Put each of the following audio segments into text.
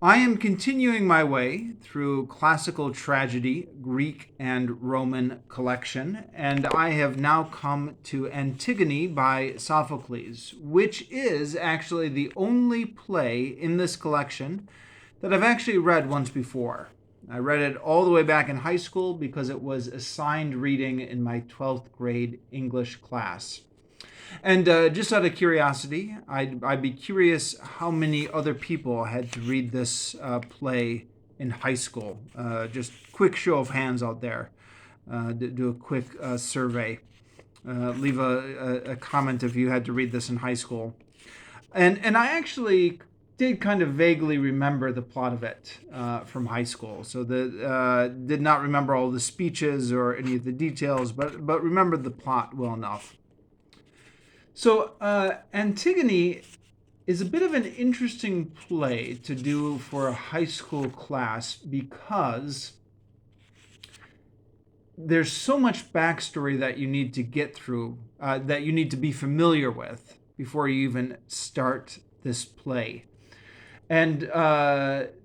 I am continuing my way through classical tragedy, Greek and Roman collection, and I have now come to Antigone by Sophocles, which is actually the only play in this collection that I've actually read once before. I read it all the way back in high school because it was assigned reading in my 12th grade English class. And just out of curiosity, I'd be curious how many other people had to read this play in high school. Just quick show of hands out there. Do a quick survey. Leave a comment if you had to read this in high school. And I actually did kind of vaguely remember the plot of it from high school. So did not remember all the speeches or any of the details, but remembered the plot well enough. So, Antigone is a bit of an interesting play to do for a high school class because there's so much backstory that you need to get through, that you need to be familiar with before you even start this play. And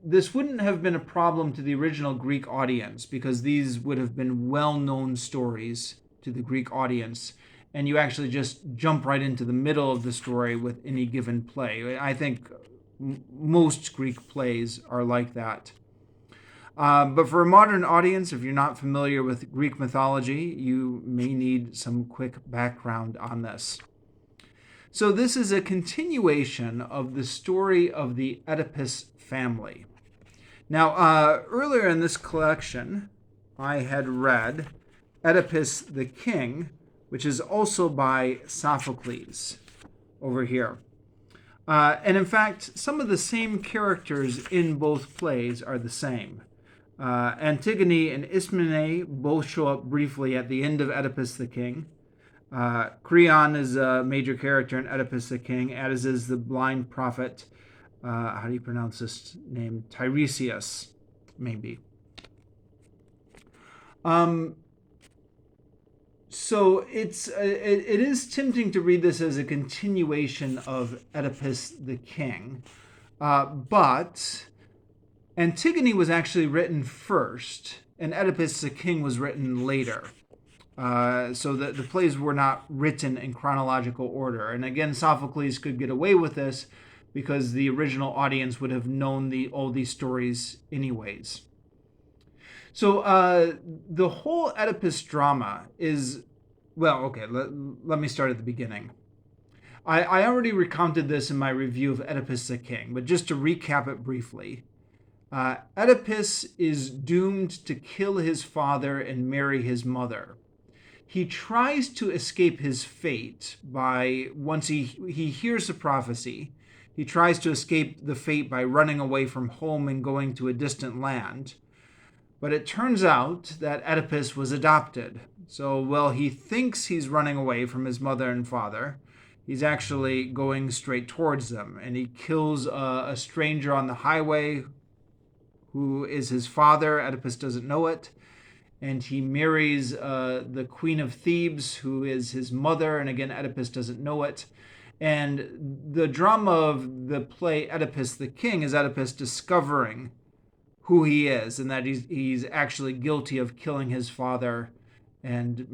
this wouldn't have been a problem to the original Greek audience because these would have been well-known stories to the Greek audience. And you actually just jump right into the middle of the story with any given play. I think most Greek plays are like that. But for a modern audience, if you're not familiar with Greek mythology, you may need some quick background on this. So this is a continuation of the story of the Oedipus family. Now, earlier in this collection, I had read Oedipus the King, which is also by Sophocles over here. And in fact, some of the same characters in both plays are the same. Antigone and Ismene both show up briefly at the end of Oedipus the King. Creon is a major character in Oedipus the King, as is the blind prophet. How do you pronounce this name? Tiresias, maybe. So it is tempting to read this as a continuation of Oedipus the King, but Antigone was actually written first, and Oedipus the King was written later. So the plays were not written in chronological order. And again, Sophocles could get away with this because the original audience would have known all these stories anyways. So the whole Oedipus drama is, well, okay, let me start at the beginning. I already recounted this in my review of Oedipus the King, but just to recap it briefly. Oedipus is doomed to kill his father and marry his mother. He tries to escape his fate once he hears the prophecy, he tries to escape the fate by running away from home and going to a distant land. But it turns out that Oedipus was adopted. So while he thinks he's running away from his mother and father, he's actually going straight towards them. And he kills a stranger on the highway who is his father. Oedipus doesn't know it. And he marries the Queen of Thebes, who is his mother. And again, Oedipus doesn't know it. And the drama of the play Oedipus the King is Oedipus discovering who he is, and that he's actually guilty of killing his father and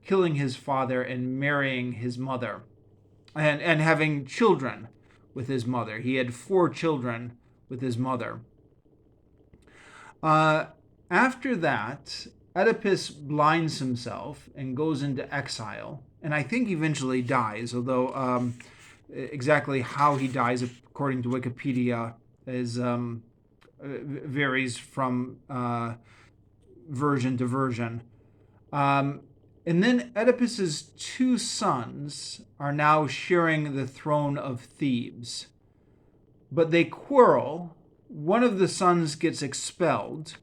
killing his father and marrying his mother, and having children with his mother. He had 4 children with his mother. After that, Oedipus blinds himself and goes into exile, and I think eventually dies, although exactly how he dies, according to Wikipedia, is varies from version to version. And then Oedipus's 2 sons are now sharing the throne of Thebes. But they quarrel. One of the sons gets expelled,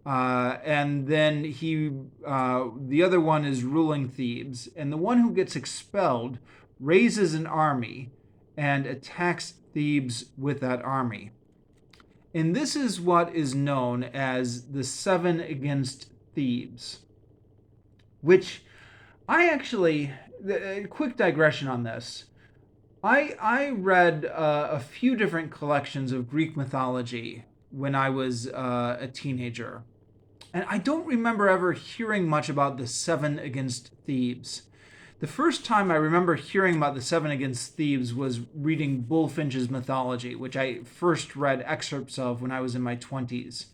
and then the other one is ruling Thebes. And the one who gets expelled raises an army and attacks Thebes with that army. And this is what is known as the 7 against Thebes, which quick digression on this. I read a few different collections of Greek mythology when I was a teenager. And I don't remember ever hearing much about the Seven Against Thebes. The first time I remember hearing about the Seven Against Thebes was reading Bullfinch's mythology, which I first read excerpts of when I was in my 20s.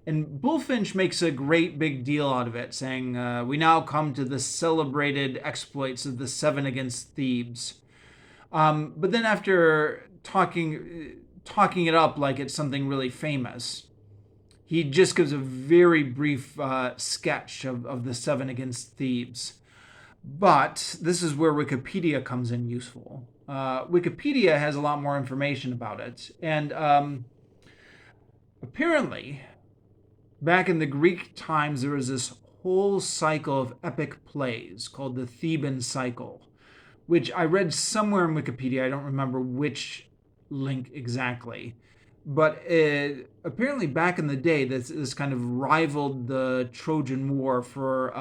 And Bullfinch makes a great big deal out of it, saying, we now come to the celebrated exploits of the Seven Against Thebes. But then after talking it up like it's something really famous, he just gives a very brief sketch of the Seven Against Thebes. But this is where Wikipedia comes in useful. Wikipedia has a lot more information about it. And apparently, back in the Greek times, there was this whole cycle of epic plays called the Theban cycle, which I read somewhere in Wikipedia. I don't remember which link exactly. But apparently back in the day, this kind of rivaled the Trojan War for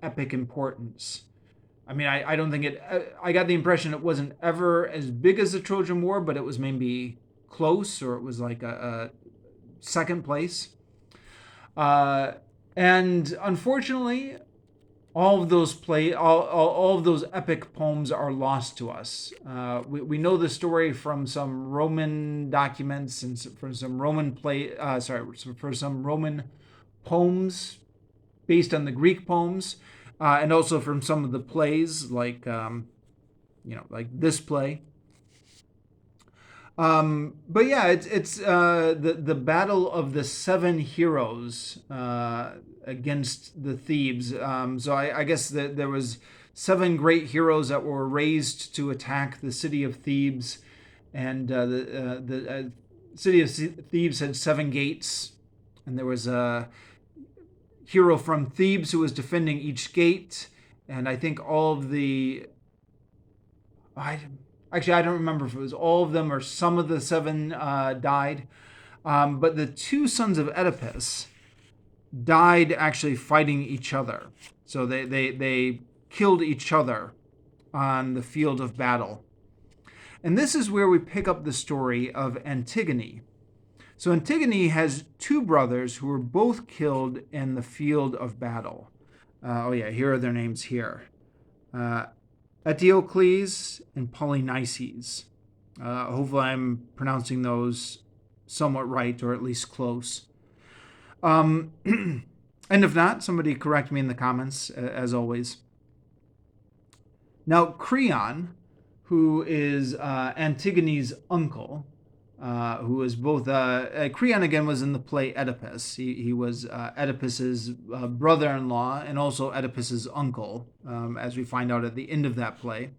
epic importance. I mean, I don't think it. I got the impression it wasn't ever as big as the Trojan War, but it was maybe close, or it was like a second place. And unfortunately, all of those epic poems are lost to us. We know the story from some Roman documents and from some for some Roman poems based on the Greek poems, and also from some of the plays, like like this play. But yeah, it's the battle of the seven heroes against the Thebes. So I guess that there was seven great heroes that were raised to attack the city of Thebes, and the city of Thebes had seven gates, and there was a hero from Thebes who was defending each gate, and I think all of the Actually, I don't remember if it was all of them or some of the seven died. But the two sons of Oedipus died actually fighting each other. So they killed each other on the field of battle. And this is where we pick up the story of Antigone. So Antigone has two brothers who were both killed in the field of battle. Here are their names here. Eteocles and Polynices. Hopefully I'm pronouncing those somewhat right, or at least close. And if not, somebody correct me in the comments, as always. Now, Creon, who is Antigone's uncle, who was both... Creon, again, was in the play Oedipus. He was Oedipus's brother-in-law and also Oedipus's uncle, as we find out at the end of that play.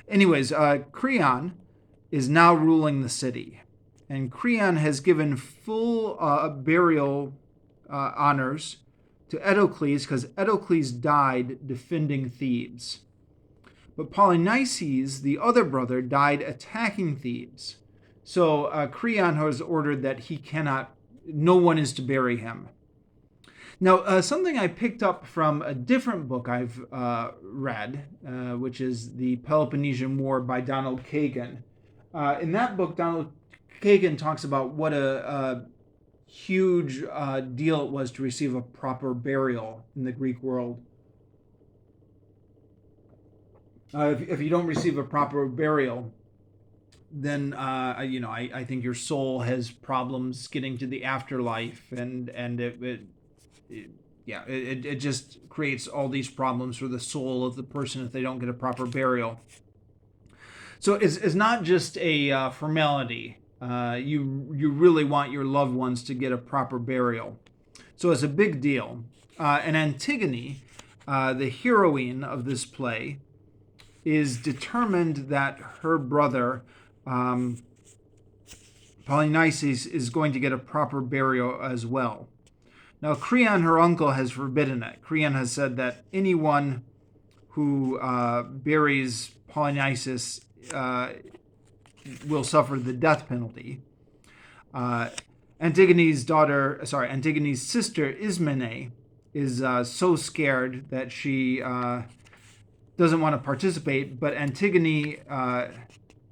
Anyways, Creon is now ruling the city. And Creon has given full burial honors to Eteocles because Eteocles died defending Thebes. But Polynices, the other brother, died attacking Thebes. So Creon has ordered that no one is to bury him. Now, something I picked up from a different book I've read, which is The Peloponnesian War by Donald Kagan. In that book, Donald Kagan talks about what a huge deal it was to receive a proper burial in the Greek world. If you don't receive a proper burial, then I think your soul has problems getting to the afterlife, and it just creates all these problems for the soul of the person if they don't get a proper burial. So it's not just a formality. You really want your loved ones to get a proper burial. So it's a big deal. And Antigone, the heroine of this play, is determined that her brother Polynices is going to get a proper burial as well. Now, Creon, her uncle, has forbidden it. Creon has said that anyone who buries Polynices will suffer the death penalty. Antigone's sister Ismene is so scared that she doesn't want to participate, but Antigone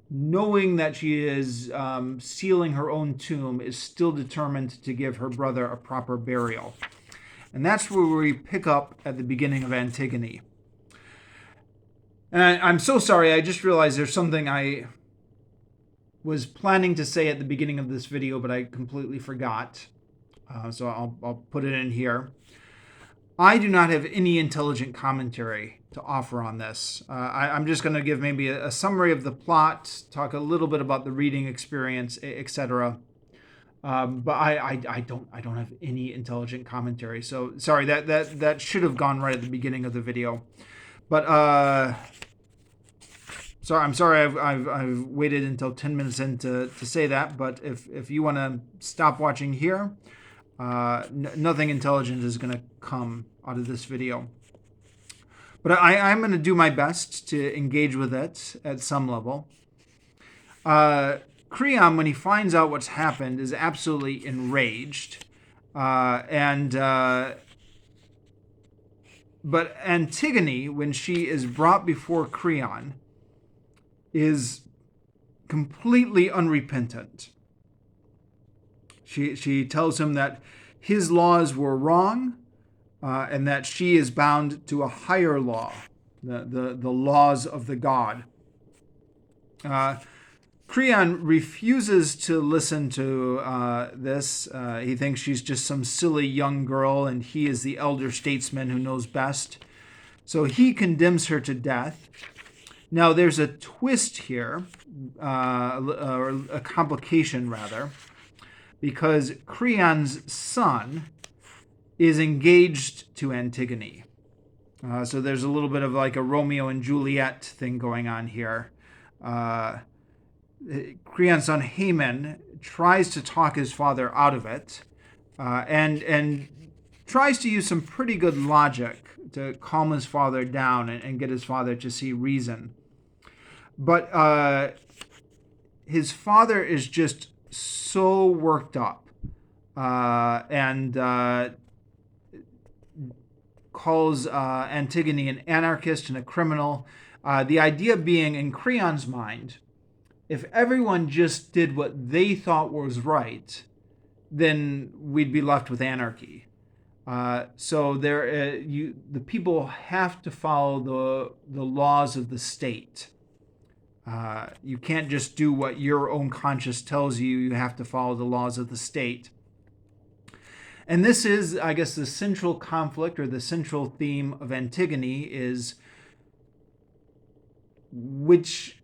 knowing that she is sealing her own tomb, is still determined to give her brother a proper burial. And that's where we pick up at the beginning of Antigone. And I'm so sorry, I just realized there's something I was planning to say at the beginning of this video, but I completely forgot. So I'll put it in here. I do not have any intelligent commentary to offer on this. I'm just going to give maybe a summary of the plot, talk a little bit about the reading experience, etc. But I don't have any intelligent commentary. So sorry, that should have gone right at the beginning of the video. But I'm sorry I've waited until 10 minutes in to say that. But if you want to stop watching here, nothing intelligent is going to come out of this video. But I'm going to do my best to engage with it at some level. Creon, when he finds out what's happened, is absolutely enraged. But Antigone, when she is brought before Creon, is completely unrepentant. She tells him that his laws were wrong, and that she is bound to a higher law, the laws of the god. Creon refuses to listen to this. He thinks she's just some silly young girl, and he is the elder statesman who knows best. So he condemns her to death. Now, there's a twist here, or a complication rather, because Creon's son is engaged to Antigone. So there's a little bit of like a Romeo and Juliet thing going on here. Creon's son Haman tries to talk his father out of it, and tries to use some pretty good logic to calm his father down and get his father to see reason. But his father is just so worked up, and calls Antigone an anarchist and a criminal. The idea being, in Creon's mind, if everyone just did what they thought was right, then we'd be left with anarchy. So the people have to follow the laws of the state. You can't just do what your own conscience tells you. You have to follow the laws of the state. And this is, I guess, the central conflict, or the central theme of Antigone is, which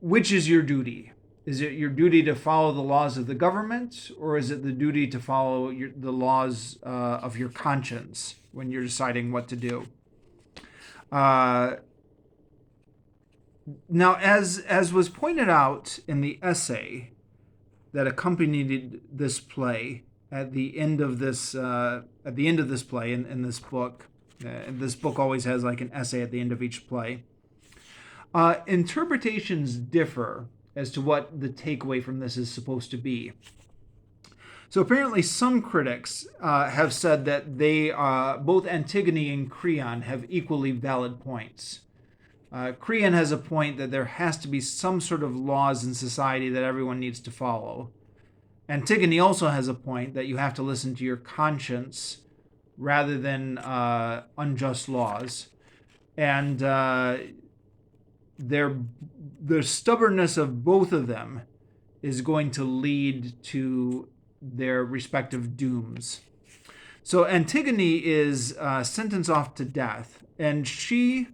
is your duty? Is it your duty to follow the laws of the government, or is it the duty to follow the laws of your conscience when you're deciding what to do? Now, as was pointed out in the essay that accompanied this play, at the end of this play in this book, this book always has like an essay at the end of each play. Interpretations differ as to what the takeaway from this is supposed to be. So apparently some critics have said that they both Antigone and Creon have equally valid points. Creon has a point that there has to be some sort of laws in society that everyone needs to follow. Antigone also has a point that you have to listen to your conscience rather than unjust laws. And the stubbornness of both of them is going to lead to their respective dooms. So Antigone is sentenced off to death, and she,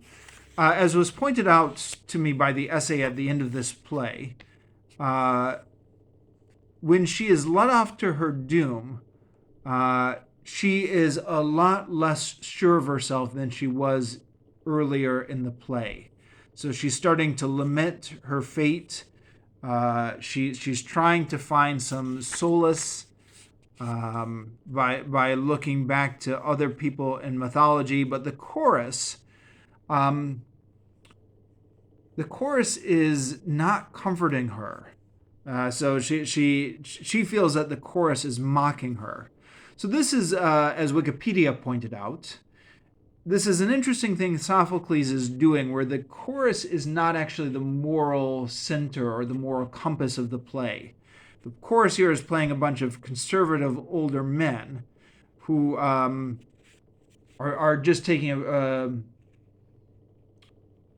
as was pointed out to me by the essay at the end of this play, when she is led off to her doom, she is a lot less sure of herself than she was earlier in the play. So she's starting to lament her fate. She's trying to find some solace by looking back to other people in mythology. But the chorus is not comforting her. So she feels that the chorus is mocking her. So this is, as Wikipedia pointed out, this is an interesting thing Sophocles is doing, where the chorus is not actually the moral center or the moral compass of the play. The chorus here is playing a bunch of conservative older men who are just taking a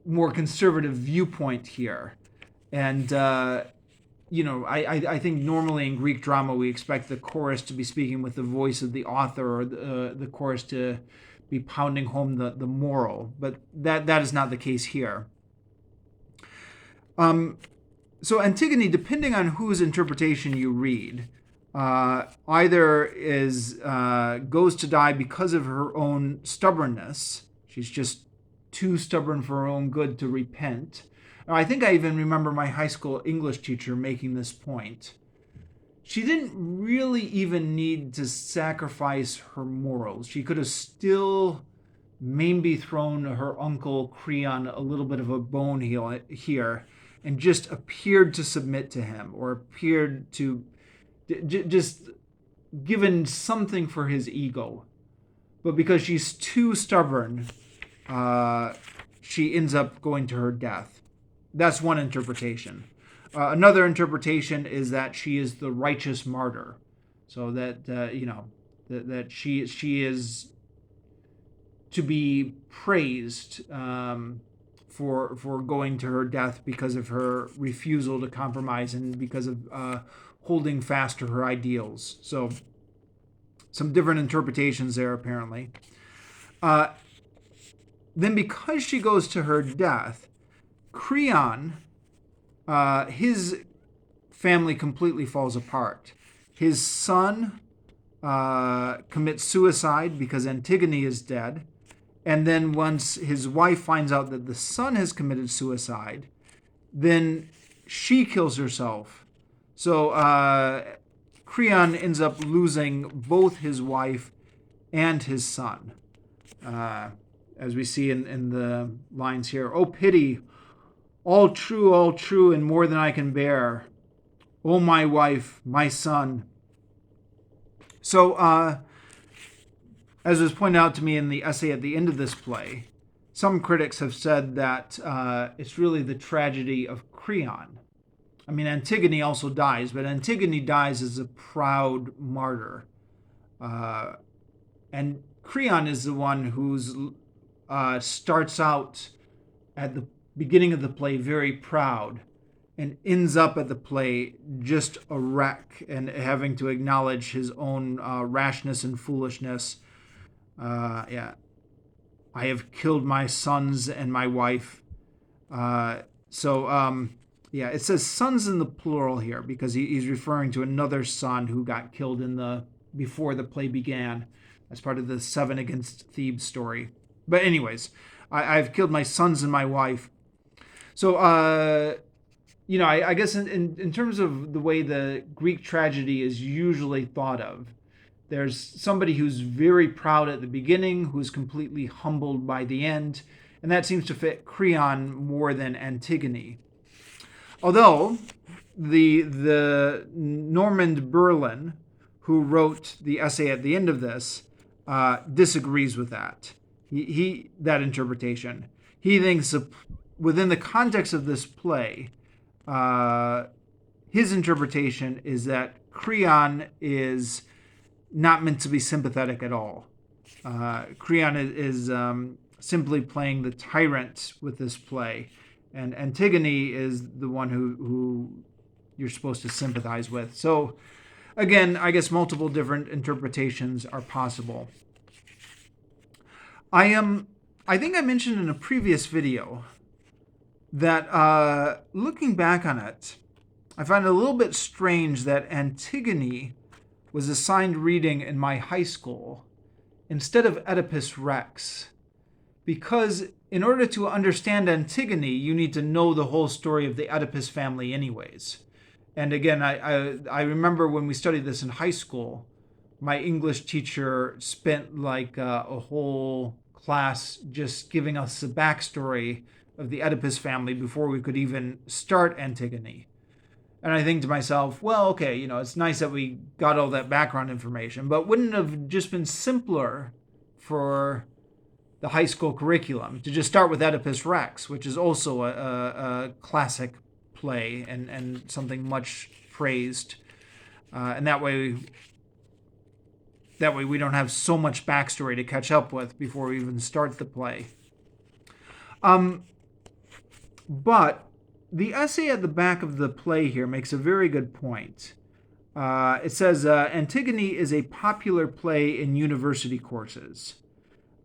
more conservative viewpoint here. And, I think normally in Greek drama we expect the chorus to be speaking with the voice of the author, or the chorus to be pounding home the moral. But that is not the case here. So Antigone, depending on whose interpretation you read, either goes to die because of her own stubbornness. She's just too stubborn for her own good to repent. I think I even remember my high school English teacher making this point. She didn't really even need to sacrifice her morals. She could have still maybe thrown her uncle Creon a little bit of a bone here and just appeared to submit to him, or appeared to just given something for his ego. But because she's too stubborn, she ends up going to her death. That's one interpretation. Another interpretation is that she is the righteous martyr, so that that she is to be praised for going to her death because of her refusal to compromise and because of holding fast to her ideals. So some different interpretations there apparently. Then because she goes to her death, Creon, his family completely falls apart. His son commits suicide because Antigone is dead. And then once his wife finds out that the son has committed suicide, then she kills herself. So Creon ends up losing both his wife and his son. As we see in the lines here, "Oh, pity, all true, and more than I can bear. Oh, my wife, my son." So, as was pointed out to me in the essay at the end of this play, some critics have said that it's really the tragedy of Creon. I mean, Antigone also dies, but Antigone dies as a proud martyr. And Creon is the one who's starts out at the beginning of the play very proud and ends up at the play just a wreck and having to acknowledge his own rashness and foolishness. I have killed my sons and my wife. It says sons in the plural here because he's referring to another son who got killed before the play began. That's part of the 7 against Thebes story. But anyways, I've killed my sons and my wife. So, I guess in terms of the way the Greek tragedy is usually thought of, there's somebody who's very proud at the beginning, who's completely humbled by the end, and that seems to fit Creon more than Antigone. Although the Normand Berlin, who wrote the essay at the end of this, disagrees with that. That interpretation. He thinks within the context of this play, his interpretation is that Creon is not meant to be sympathetic at all. Creon is simply playing the tyrant with this play, and Antigone is the one who you're supposed to sympathize with. So, again, I guess multiple different interpretations are possible. I think I mentioned in a previous video that looking back on it, I find it a little bit strange that Antigone was assigned reading in my high school instead of Oedipus Rex, because in order to understand Antigone, you need to know the whole story of the Oedipus family anyways. And again, I remember when we studied this in high school, my English teacher spent like a whole class just giving us the backstory of the Oedipus family before we could even start Antigone. And I think to myself, well, okay, it's nice that we got all that background information, but wouldn't it have just been simpler for the high school curriculum, to just start with Oedipus Rex, which is also a classic play and something much praised. And that way we don't have so much backstory to catch up with before we even start the play. But the essay at the back of the play here makes a very good point. It says, Antigone is a popular play in university courses.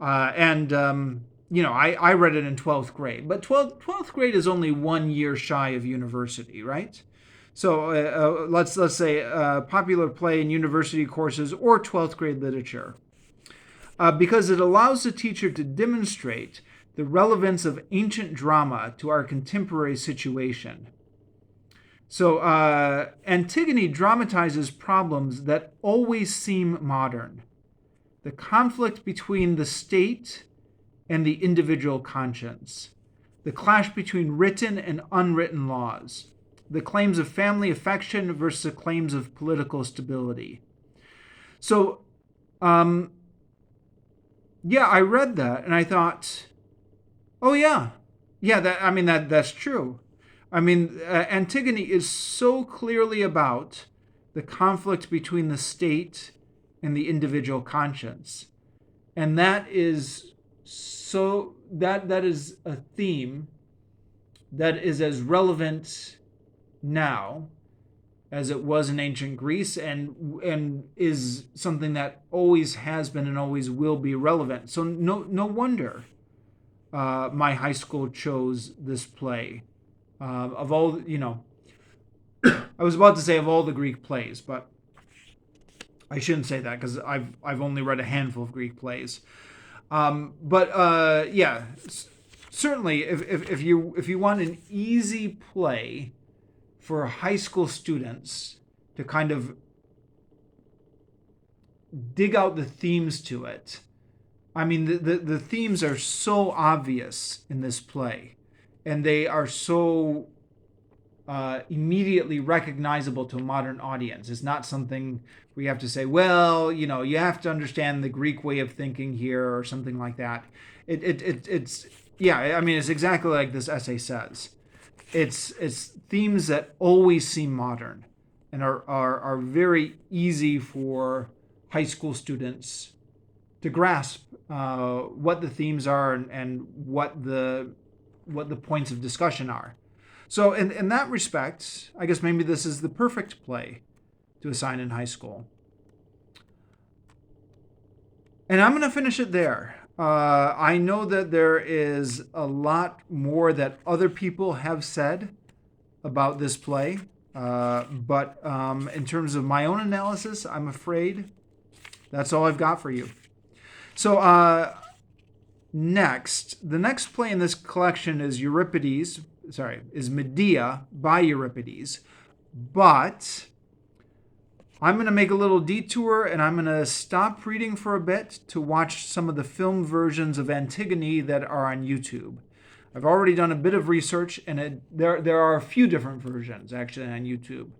I read it in 12th grade, but 12th grade is only 1 year shy of university, right? So let's say popular play in university courses or 12th grade literature, because it allows the teacher to demonstrate the relevance of ancient drama to our contemporary situation. So Antigone dramatizes problems that always seem modern. The conflict between the state and the individual conscience, the clash between written and unwritten laws, the claims of family affection versus the claims of political stability. So, I read that and I thought, oh yeah, that's true. Antigone is so clearly about the conflict between the state and the individual conscience, and that is a theme that is as relevant now as it was in ancient Greece, and is something that always has been and always will be relevant. So no wonder my high school chose this play. Of all, I was about to say of all the Greek plays, but I shouldn't say that because I've only read a handful of Greek plays. Certainly, if you want an easy play for high school students to kind of dig out the themes to it, the themes are so obvious in this play, and they are so immediately recognizable to a modern audience. It's not something we have to say, well, you have to understand the Greek way of thinking here or something like that. It's exactly like this essay says. It's themes that always seem modern and are very easy for high school students to grasp what the themes are and what the points of discussion are. So in that respect, I guess maybe this is the perfect play to assign in high school. And I'm going to finish it there. I know that there is a lot more that other people have said about this play, but in terms of my own analysis, I'm afraid that's all I've got for you. So the next play in this collection is Medea by Euripides, but I'm going to make a little detour and I'm going to stop reading for a bit to watch some of the film versions of Antigone that are on YouTube. I've already done a bit of research, and there are a few different versions actually on YouTube.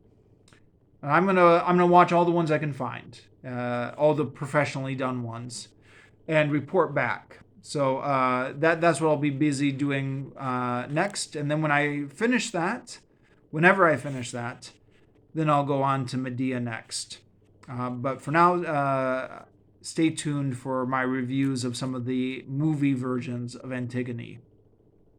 And I'm gonna watch all the ones I can find, all the professionally done ones, and report back. So that's what I'll be busy doing next. And then whenever I finish that, then I'll go on to Medea next. But for now, stay tuned for my reviews of some of the movie versions of Antigone.